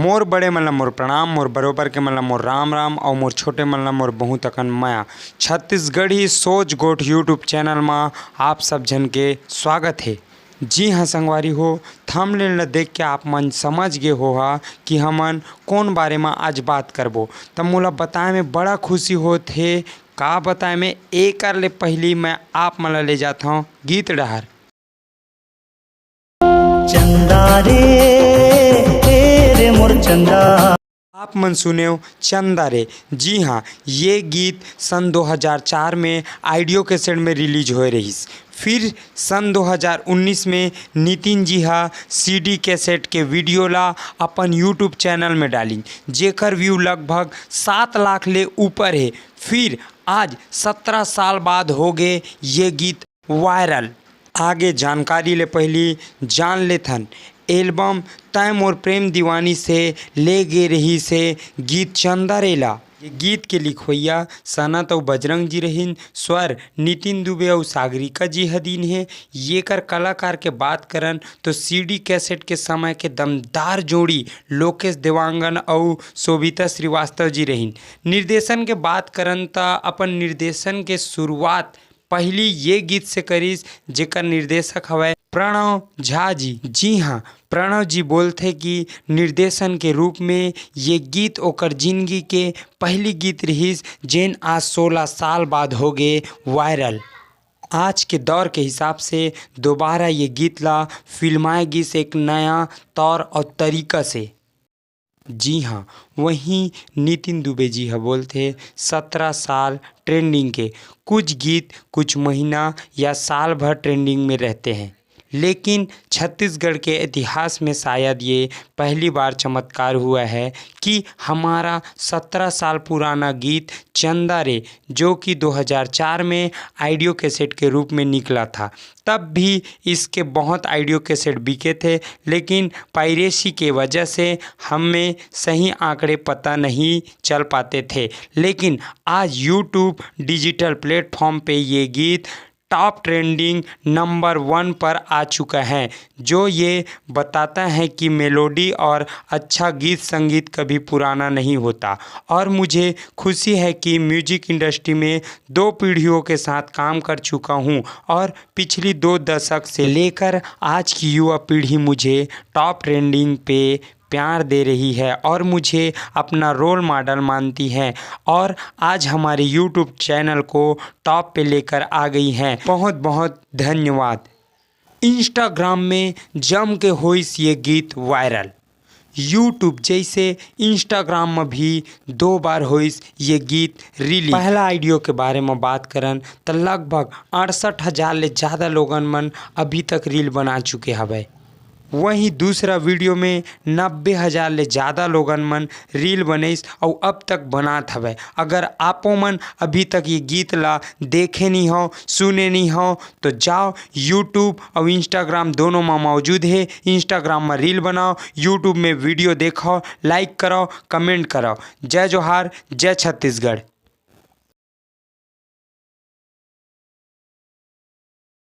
मोर बड़े मन ल मोर प्रणाम, मोर बरोबर के मन ल मोर राम राम और मोर छोटे मन ल मोर बहुत अकन माया। छत्तीसगढ़ी सोच गोठ यूट्यूब चैनल में आप सब जन के स्वागत है। जी हाँ संगवारी हो, थंबनेल ल देख के आप मन समझ गए हो कि हमन कौन बारे में आज बात करबो। तब मोला बताए में बड़ा खुशी होत है। का बताए में एकर ले पहली मैं आप मन ल ले जाता हूँ गीत डहर। चंदा रे मोर चंदा। आप मन सुने हो चंदा रे। जी हाँ, ये गीत सन 2004 में ऑडियो कैसेट में रिलीज हो रही। फिर सन 2019 में नितिन जी हा सीडी कैसेट के वीडियो ला अपन यूट्यूब चैनल में डाली, जेकर व्यू लगभग 7 लाख ले ऊपर है। फिर आज 17 साल बाद हो गए ये गीत वायरल। आगे जानकारी ले पहली जान लेथन एल्बम तय मोर प्रेम दीवानी से ले गे रही से गीत चंदा रेला। ये गीत के लिखवैया सनत और बजरंग जी रहीन, स्वर नितिन दुबे और सागरिका जी हदीन है। ये कर कलाकार के बात करन तो सीडी कैसेट के समय के दमदार जोड़ी लोकेश देवांगन और शोभिता श्रीवास्तव जी रहीन। निर्देशन के बात करन तो अपन निर्देशन के शुरुआत पहली ये गीत से करीस, जेकर निर्देशक हवै प्रणव झा जी। जी हाँ, प्रणव जी बोलते कि निर्देशन के रूप में ये गीत ओकर जिंदगी के पहली गीत रहीस, जेन आज 16 साल बाद हो गए वायरल। आज के दौर के हिसाब से दोबारा ये गीत ला फिल्माएगी से एक नया तौर और तरीका से। जी हाँ, वहीं नितिन दुबे जी है बोलते 17 साल ट्रेंडिंग के। कुछ गीत कुछ महीना या साल भर ट्रेंडिंग में रहते हैं, लेकिन छत्तीसगढ़ के इतिहास में शायद ये पहली बार चमत्कार हुआ है कि हमारा 17 साल पुराना गीत चंदा रे, जो कि 2004 में ऑडियो कैसेट के रूप में निकला था, तब भी इसके बहुत ऑडियो कैसेट बिके थे, लेकिन पायरेसी के वजह से हमें सही आंकड़े पता नहीं चल पाते थे। लेकिन आज यूट्यूब डिजिटल प्लेटफॉर्म पे ये गीत टॉप ट्रेंडिंग नंबर 1 पर आ चुका है, जो ये बताता है कि मेलोडी और अच्छा गीत संगीत कभी पुराना नहीं होता। और मुझे खुशी है कि म्यूजिक इंडस्ट्री में 2 पीढ़ियों के साथ काम कर चुका हूँ और पिछली 2 दशक से लेकर आज की युवा पीढ़ी मुझे टॉप ट्रेंडिंग पे प्यार दे रही है और मुझे अपना रोल मॉडल मानती है, और आज हमारे यूट्यूब चैनल को टॉप पे लेकर आ गई हैं। बहुत बहुत धन्यवाद। इंस्टाग्राम में जम के होइस ये गीत वायरल। यूट्यूब जैसे इंस्टाग्राम में भी 2 बार होइस ये गीत रिलीज। पहला ऑडियो के बारे में बात करन तो लगभग 68,000 ले ज़्यादा लोगन मन अभी तक रील बना चुके हवे। वहीं दूसरा वीडियो में 90,000 ले ज़्यादा लोगन मन रील बनैस और अब तक बनात हवे। अगर आपो मन अभी तक ये गीत ला देखे नहीं हो, सुने नहीं हो, तो जाओ यूट्यूब और इंस्टाग्राम दोनों में मौजूद है। इंस्टाग्राम में रील बनाओ, यूट्यूब में वीडियो देखो, लाइक करो, कमेंट करो। जय जोहार, जय छत्तीसगढ़।